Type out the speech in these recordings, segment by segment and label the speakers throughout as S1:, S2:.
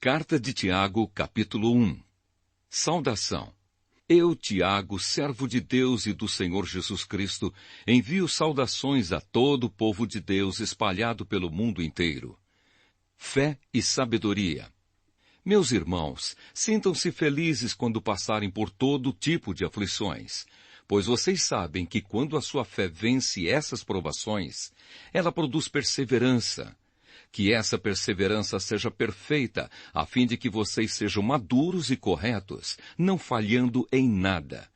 S1: Carta de Tiago, capítulo 1. Saudação. Eu, Tiago, servo de Deus e do Senhor Jesus Cristo, envio saudações a todo o povo de Deus espalhado pelo mundo inteiro. Fé e sabedoria. Meus irmãos, sintam-se felizes quando passarem por todo tipo de aflições, pois vocês sabem que quando a sua fé vence essas provações, ela produz perseverança. Que essa perseverança seja perfeita, a fim de que vocês sejam maduros e corretos, não falhando em nada.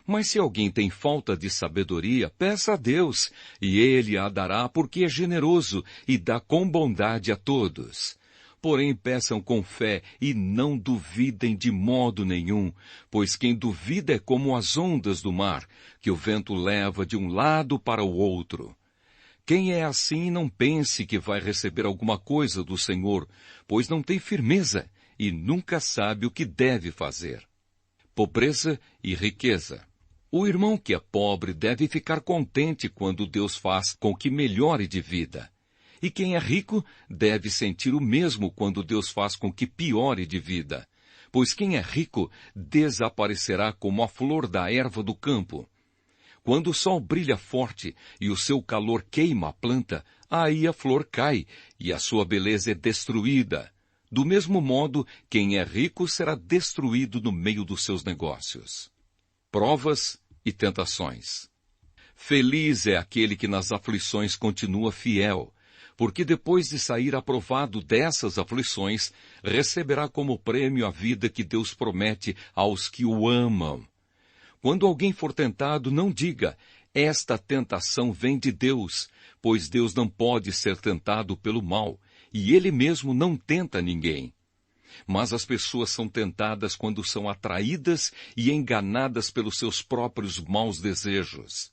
S1: Mas se alguém tem falta de sabedoria, peça a Deus, e Ele a dará porque é generoso e dá com bondade a todos. Porém, peçam com fé e não duvidem de modo nenhum, pois quem duvida é como as ondas do mar, que o vento leva de um lado para o outro. Quem é assim não pense que vai receber alguma coisa do Senhor, pois não tem firmeza e nunca sabe o que deve fazer. Pobreza e riqueza. O irmão que é pobre deve ficar contente quando Deus faz com que melhore de vida. E quem é rico deve sentir o mesmo quando Deus faz com que piore de vida. Pois quem é rico desaparecerá como a flor da erva do campo. Quando o sol brilha forte e o seu calor queima a planta, aí a flor cai e a sua beleza é destruída. Do mesmo modo, quem é rico será destruído no meio dos seus negócios. Provas e tentações. Feliz é aquele que nas aflições continua fiel, porque depois de sair aprovado dessas aflições, receberá como prêmio a vida que Deus promete aos que o amam. Quando alguém for tentado, não diga, esta tentação vem de Deus, pois Deus não pode ser tentado pelo mal, e Ele mesmo não tenta ninguém. Mas as pessoas são tentadas quando são atraídas e enganadas pelos seus próprios maus desejos.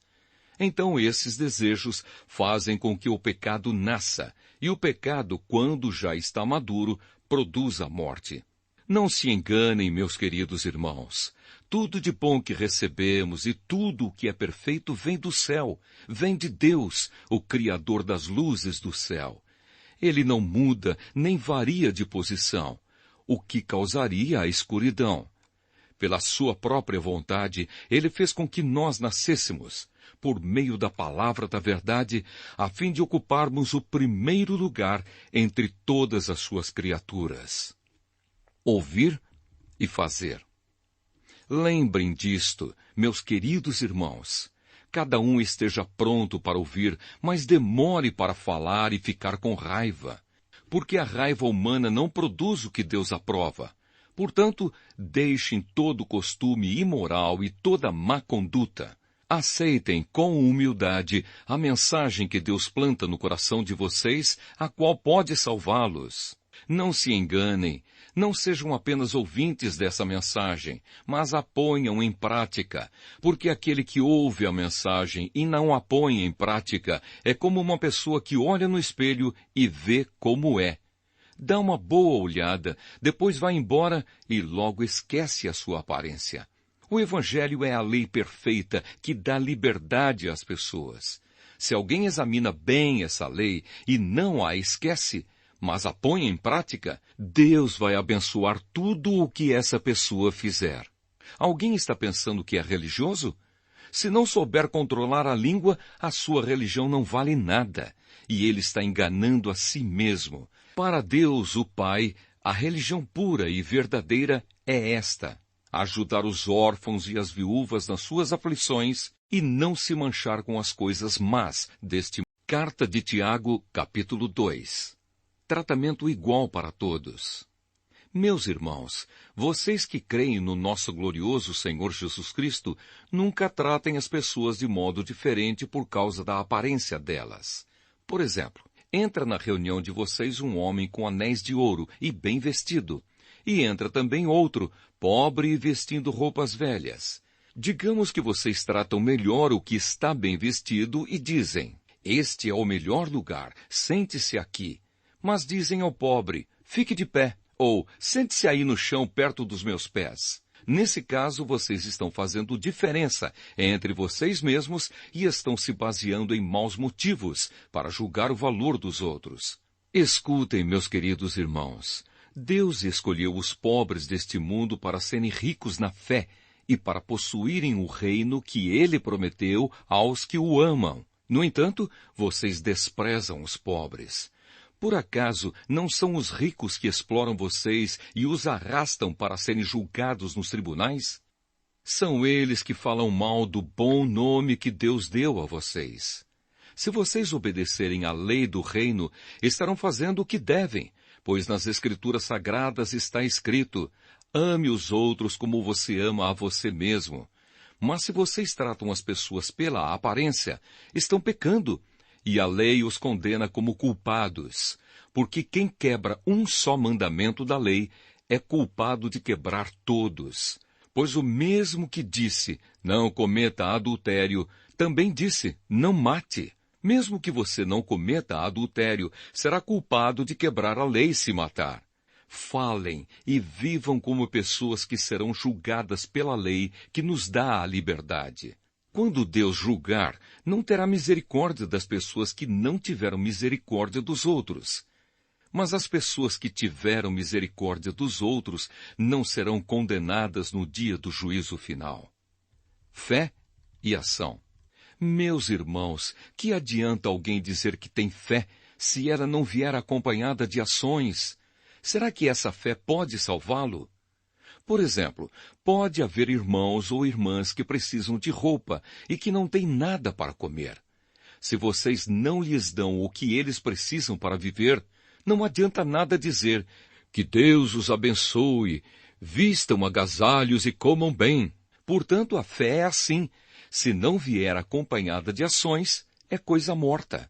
S1: Então esses desejos fazem com que o pecado nasça, e o pecado, quando já está maduro, produz a morte. Não se enganem, meus queridos irmãos. Tudo de bom que recebemos e tudo o que é perfeito vem do céu, vem de Deus, o Criador das luzes do céu. Ele não muda nem varia de posição, o que causaria a escuridão. Pela sua própria vontade, Ele fez com que nós nascêssemos, por meio da palavra da verdade, a fim de ocuparmos o primeiro lugar entre todas as suas criaturas. Ouvir e fazer. Lembrem disto, meus queridos irmãos. Cada um esteja pronto para ouvir, mas demore para falar e ficar com raiva. Porque a raiva humana não produz o que Deus aprova. Portanto, deixem todo costume imoral e toda má conduta. Aceitem com humildade a mensagem que Deus planta no coração de vocês, a qual pode salvá-los. Não se enganem, não sejam apenas ouvintes dessa mensagem, mas a ponham em prática, porque aquele que ouve a mensagem e não a põe em prática é como uma pessoa que olha no espelho e vê como é. Dá uma boa olhada, depois vai embora e logo esquece a sua aparência. O Evangelho é a lei perfeita que dá liberdade às pessoas. Se alguém examina bem essa lei e não a esquece, mas a põe em prática, Deus vai abençoar tudo o que essa pessoa fizer. Alguém está pensando que é religioso? Se não souber controlar a língua, a sua religião não vale nada, e ele está enganando a si mesmo. Para Deus, o Pai, a religião pura e verdadeira é esta: ajudar os órfãos e as viúvas nas suas aflições e não se manchar com as coisas más deste mundo. Carta de Tiago, capítulo 2. Tratamento igual para todos. Meus irmãos, vocês que creem no nosso glorioso Senhor Jesus Cristo, nunca tratem as pessoas de modo diferente por causa da aparência delas. Por exemplo, entra na reunião de vocês um homem com anéis de ouro e bem vestido, e entra também outro, pobre e vestindo roupas velhas. Digamos que vocês tratam melhor o que está bem vestido e dizem, este é o melhor lugar, sente-se aqui. Mas dizem ao pobre, fique de pé, ou sente-se aí no chão perto dos meus pés. Nesse caso, vocês estão fazendo diferença entre vocês mesmos e estão se baseando em maus motivos para julgar o valor dos outros. Escutem, meus queridos irmãos, Deus escolheu os pobres deste mundo para serem ricos na fé e para possuírem o reino que ele prometeu aos que o amam. No entanto, vocês desprezam os pobres. Por acaso não são os ricos que exploram vocês e os arrastam para serem julgados nos tribunais? São eles que falam mal do bom nome que Deus deu a vocês. Se vocês obedecerem à lei do reino, estarão fazendo o que devem, pois nas Escrituras Sagradas está escrito: ame os outros como você ama a você mesmo. Mas se vocês tratam as pessoas pela aparência, estão pecando, e a lei os condena como culpados, porque quem quebra um só mandamento da lei é culpado de quebrar todos. Pois o mesmo que disse, não cometa adultério, também disse, não mate. Mesmo que você não cometa adultério, será culpado de quebrar a lei se matar. Falem e vivam como pessoas que serão julgadas pela lei que nos dá a liberdade. Quando Deus julgar, não terá misericórdia das pessoas que não tiveram misericórdia dos outros. Mas as pessoas que tiveram misericórdia dos outros não serão condenadas no dia do juízo final. Fé e ação. Meus irmãos, que adianta alguém dizer que tem fé se ela não vier acompanhada de ações? Será que essa fé pode salvá-lo? Por exemplo, pode haver irmãos ou irmãs que precisam de roupa e que não têm nada para comer. Se vocês não lhes dão o que eles precisam para viver, não adianta nada dizer que Deus os abençoe, vistam agasalhos e comam bem. Portanto, a fé é assim. Se não vier acompanhada de ações, é coisa morta.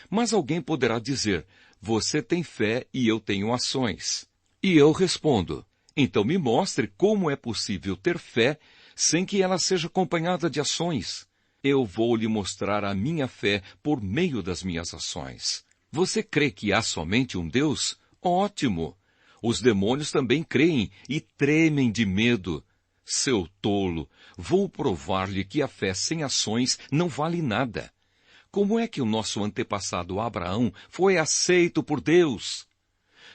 S1: Mas alguém poderá dizer, você tem fé e eu tenho ações. E eu respondo, então me mostre como é possível ter fé sem que ela seja acompanhada de ações. Eu vou lhe mostrar a minha fé por meio das minhas ações. Você crê que há somente um Deus? Ótimo! Os demônios também creem e tremem de medo. Seu tolo, vou provar-lhe que a fé sem ações não vale nada. Como é que o nosso antepassado Abraão foi aceito por Deus?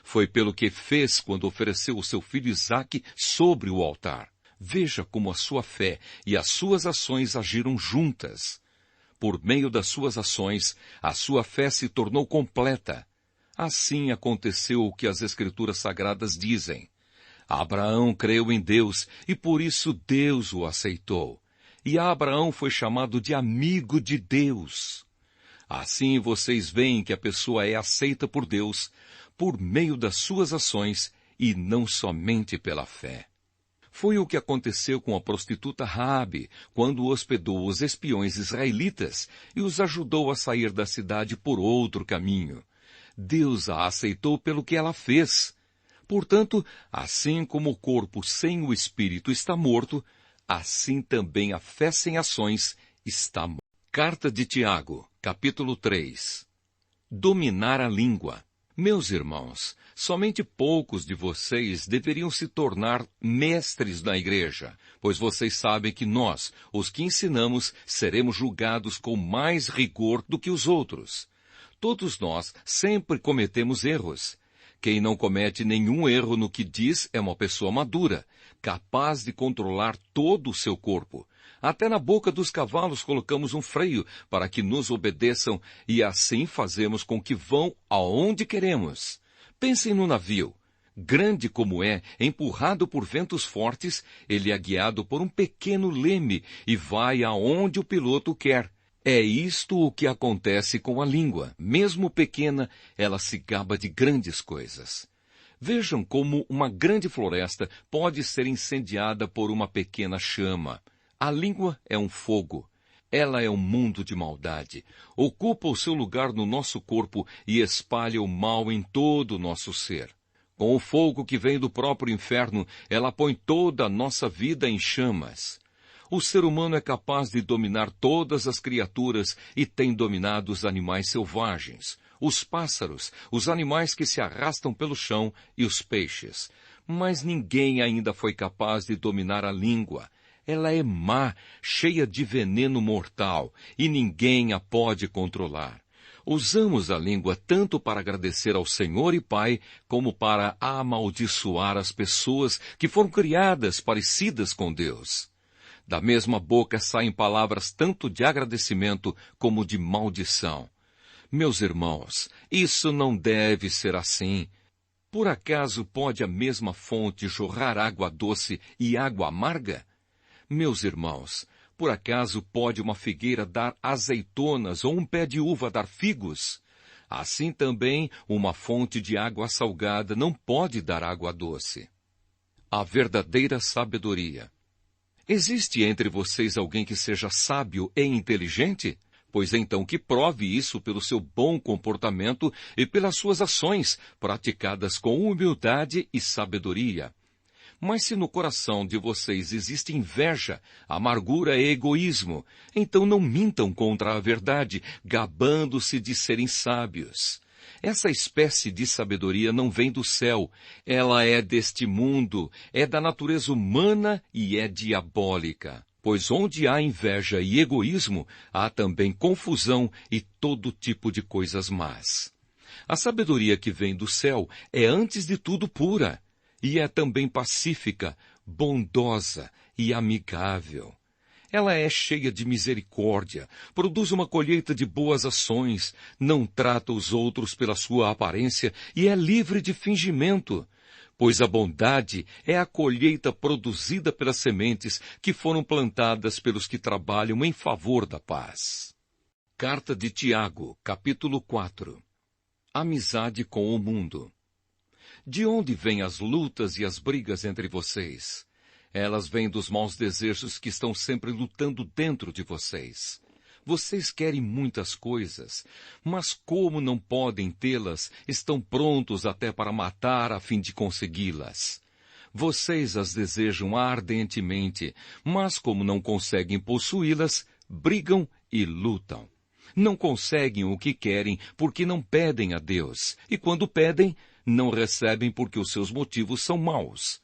S1: Foi pelo que fez quando ofereceu o seu filho Isaque sobre o altar. Veja como a sua fé e as suas ações agiram juntas. Por meio das suas ações, a sua fé se tornou completa. Assim aconteceu o que as Escrituras Sagradas dizem. Abraão creu em Deus e por isso Deus o aceitou. E Abraão foi chamado de amigo de Deus. Assim vocês veem que a pessoa é aceita por Deus por meio das suas ações e não somente pela fé. Foi o que aconteceu com a prostituta Raabe, quando hospedou os espiões israelitas e os ajudou a sair da cidade por outro caminho. Deus a aceitou pelo que ela fez. Portanto, assim como o corpo sem o espírito está morto, assim também a fé sem ações está morta. Carta de Tiago, capítulo 3. Dominar a língua. Meus irmãos, somente poucos de vocês deveriam se tornar mestres na igreja, pois vocês sabem que nós, os que ensinamos, seremos julgados com mais rigor do que os outros. Todos nós sempre cometemos erros. Quem não comete nenhum erro no que diz é uma pessoa madura, capaz de controlar todo o seu corpo. Até na boca dos cavalos colocamos um freio para que nos obedeçam e assim fazemos com que vão aonde queremos. Pensem no navio. Grande como é, empurrado por ventos fortes, ele é guiado por um pequeno leme e vai aonde o piloto quer. É isto o que acontece com a língua. Mesmo pequena, ela se gaba de grandes coisas. Vejam como uma grande floresta pode ser incendiada por uma pequena chama. A língua é um fogo. Ela é um mundo de maldade. Ocupa o seu lugar no nosso corpo e espalha o mal em todo o nosso ser. Com o fogo que vem do próprio inferno, ela põe toda a nossa vida em chamas. O ser humano é capaz de dominar todas as criaturas e tem dominado os animais selvagens, os pássaros, os animais que se arrastam pelo chão e os peixes. Mas ninguém ainda foi capaz de dominar a língua. Ela é má, cheia de veneno mortal, e ninguém a pode controlar. Usamos a língua tanto para agradecer ao Senhor e Pai, como para amaldiçoar as pessoas que foram criadas parecidas com Deus. Da mesma boca saem palavras tanto de agradecimento como de maldição. Meus irmãos, isso não deve ser assim. Por acaso pode a mesma fonte jorrar água doce e água amarga? Meus irmãos, por acaso pode uma figueira dar azeitonas ou um pé de uva dar figos? Assim também, uma fonte de água salgada não pode dar água doce. A verdadeira sabedoria. Existe entre vocês alguém que seja sábio e inteligente? Pois então que prove isso pelo seu bom comportamento e pelas suas ações, praticadas com humildade e sabedoria. Mas se no coração de vocês existe inveja, amargura e egoísmo, então não mintam contra a verdade, gabando-se de serem sábios. Essa espécie de sabedoria não vem do céu, ela é deste mundo, é da natureza humana e é diabólica. Pois onde há inveja e egoísmo, há também confusão e todo tipo de coisas más. A sabedoria que vem do céu é antes de tudo pura, e é também pacífica, bondosa e amigável. Ela é cheia de misericórdia, produz uma colheita de boas ações, não trata os outros pela sua aparência e é livre de fingimento. Pois a bondade é a colheita produzida pelas sementes que foram plantadas pelos que trabalham em favor da paz. Carta de Tiago, capítulo 4. Amizade com o mundo. De onde vêm as lutas e as brigas entre vocês? Elas vêm dos maus desejos que estão sempre lutando dentro de vocês. Vocês querem muitas coisas, mas como não podem tê-las, estão prontos até para matar a fim de consegui-las. Vocês as desejam ardentemente, mas como não conseguem possuí-las, brigam e lutam. Não conseguem o que querem porque não pedem a Deus, e quando pedem, não recebem porque os seus motivos são maus.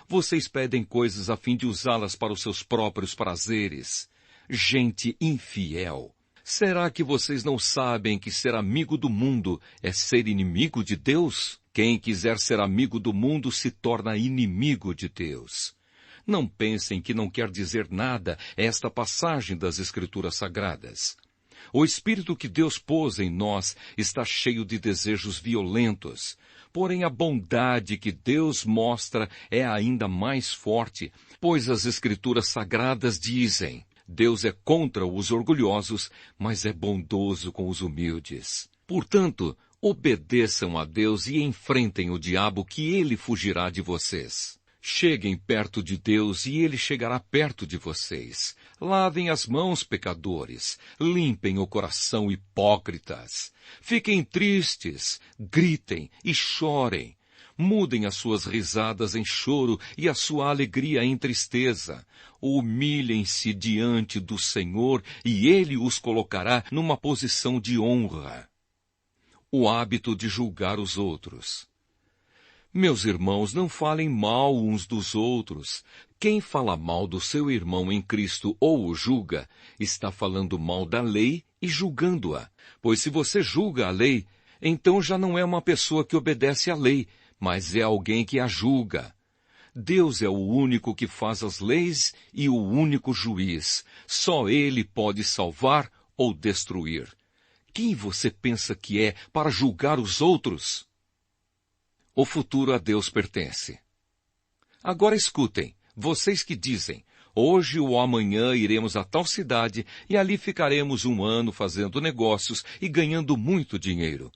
S1: Vocês pedem coisas a fim de usá-las para os seus próprios prazeres. Gente infiel. Será que vocês não sabem que ser amigo do mundo é ser inimigo de Deus? Quem quiser ser amigo do mundo se torna inimigo de Deus. Não pensem que não quer dizer nada esta passagem das Escrituras Sagradas. O Espírito que Deus pôs em nós está cheio de desejos violentos. Porém, a bondade que Deus mostra é ainda mais forte, pois as Escrituras Sagradas dizem: Deus é contra os orgulhosos, mas é bondoso com os humildes. Portanto, obedeçam a Deus e enfrentem o diabo, que ele fugirá de vocês. Cheguem perto de Deus e ele chegará perto de vocês. Lavem as mãos, pecadores. Limpem o coração, hipócritas. Fiquem tristes, gritem e chorem. Mudem as suas risadas em choro e a sua alegria em tristeza. Humilhem-se diante do Senhor e Ele os colocará numa posição de honra. O hábito de julgar os outros. Meus irmãos, não falem mal uns dos outros. Quem fala mal do seu irmão em Cristo ou o julga, está falando mal da lei e julgando-a. Pois se você julga a lei, então já não é uma pessoa que obedece à lei, mas é alguém que a julga. Deus é o único que faz as leis e o único juiz. Só Ele pode salvar ou destruir. Quem você pensa que é para julgar os outros? O futuro a Deus pertence. Agora escutem, vocês que dizem: hoje ou amanhã iremos a tal cidade e ali ficaremos 1 ano fazendo negócios e ganhando muito dinheiro.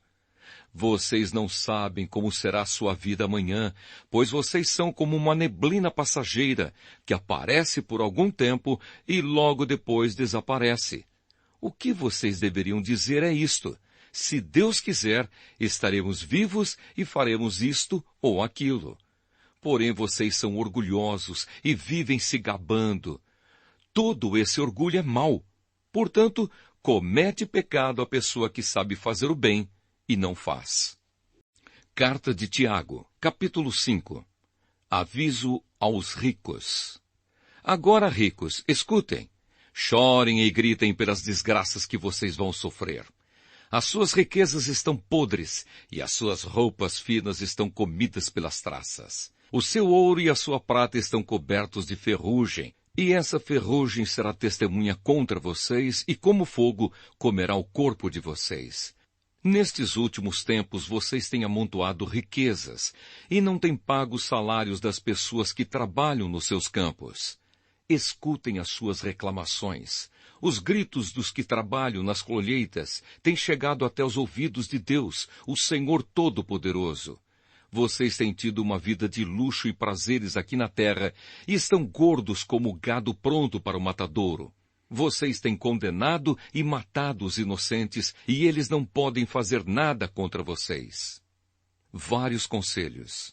S1: Vocês não sabem como será a sua vida amanhã, pois vocês são como uma neblina passageira, que aparece por algum tempo e logo depois desaparece. O que vocês deveriam dizer é isto: se Deus quiser, estaremos vivos e faremos isto ou aquilo. Porém vocês são orgulhosos e vivem se gabando. Todo esse orgulho é mau. Portanto, comete pecado a pessoa que sabe fazer o bem e não faz. Carta de Tiago, capítulo 5. Aviso aos ricos. Agora, ricos, escutem. Chorem e gritem pelas desgraças que vocês vão sofrer. As suas riquezas estão podres, e as suas roupas finas estão comidas pelas traças. O seu ouro e a sua prata estão cobertos de ferrugem, e essa ferrugem será testemunha contra vocês, e como fogo comerá o corpo de vocês. Nestes últimos tempos vocês têm amontoado riquezas, e não têm pago os salários das pessoas que trabalham nos seus campos. Escutem as suas reclamações. Os gritos dos que trabalham nas colheitas têm chegado até os ouvidos de Deus, o Senhor Todo-Poderoso. Vocês têm tido uma vida de luxo e prazeres aqui na terra e estão gordos como gado pronto para o matadouro. Vocês têm condenado e matado os inocentes e eles não podem fazer nada contra vocês. Vários conselhos.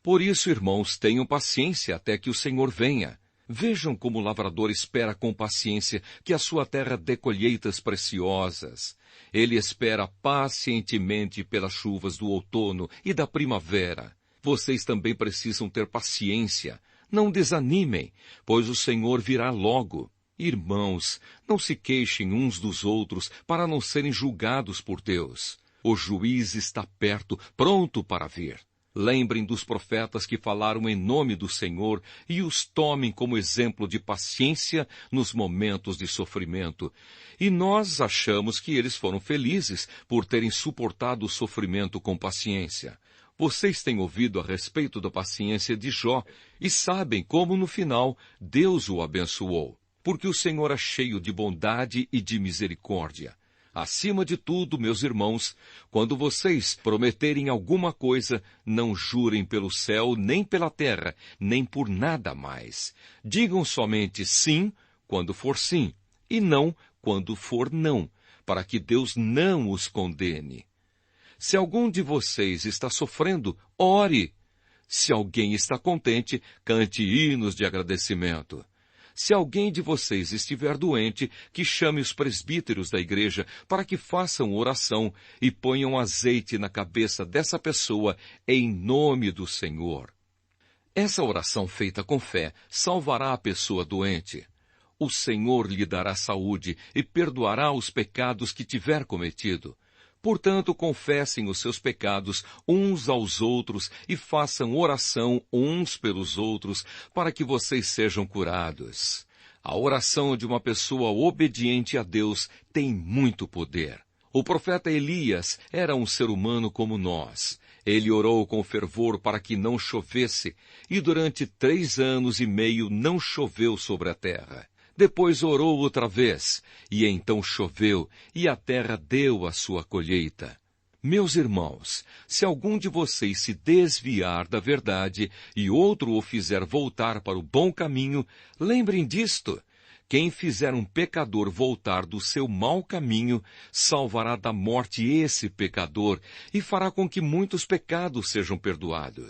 S1: Por isso, irmãos, tenham paciência até que o Senhor venha. Vejam como o lavrador espera com paciência que a sua terra dê colheitas preciosas. Ele espera pacientemente pelas chuvas do outono e da primavera. Vocês também precisam ter paciência. Não desanimem, pois o Senhor virá logo. Irmãos, não se queixem uns dos outros para não serem julgados por Deus. O juiz está perto, pronto para vir. Lembrem dos profetas que falaram em nome do Senhor e os tomem como exemplo de paciência nos momentos de sofrimento. E nós achamos que eles foram felizes por terem suportado o sofrimento com paciência. Vocês têm ouvido a respeito da paciência de Jó e sabem como no final Deus o abençoou. Porque o Senhor é cheio de bondade e de misericórdia. Acima de tudo, meus irmãos, quando vocês prometerem alguma coisa, não jurem pelo céu, nem pela terra, nem por nada mais. Digam somente sim, quando for sim, e não, quando for não, para que Deus não os condene. Se algum de vocês está sofrendo, ore. Se alguém está contente, cante hinos de agradecimento. Se alguém de vocês estiver doente, que chame os presbíteros da igreja para que façam oração e ponham azeite na cabeça dessa pessoa em nome do Senhor. Essa oração feita com fé salvará a pessoa doente. O Senhor lhe dará saúde e perdoará os pecados que tiver cometido. Portanto, confessem os seus pecados uns aos outros e façam oração uns pelos outros para que vocês sejam curados. A oração de uma pessoa obediente a Deus tem muito poder. O profeta Elias era um ser humano como nós. Ele orou com fervor para que não chovesse, e durante 3 anos e meio não choveu sobre a terra. Depois orou outra vez, e então choveu, e a terra deu a sua colheita. Meus irmãos, se algum de vocês se desviar da verdade e outro o fizer voltar para o bom caminho, lembrem disto. Quem fizer um pecador voltar do seu mau caminho, salvará da morte esse pecador e fará com que muitos pecados sejam perdoados.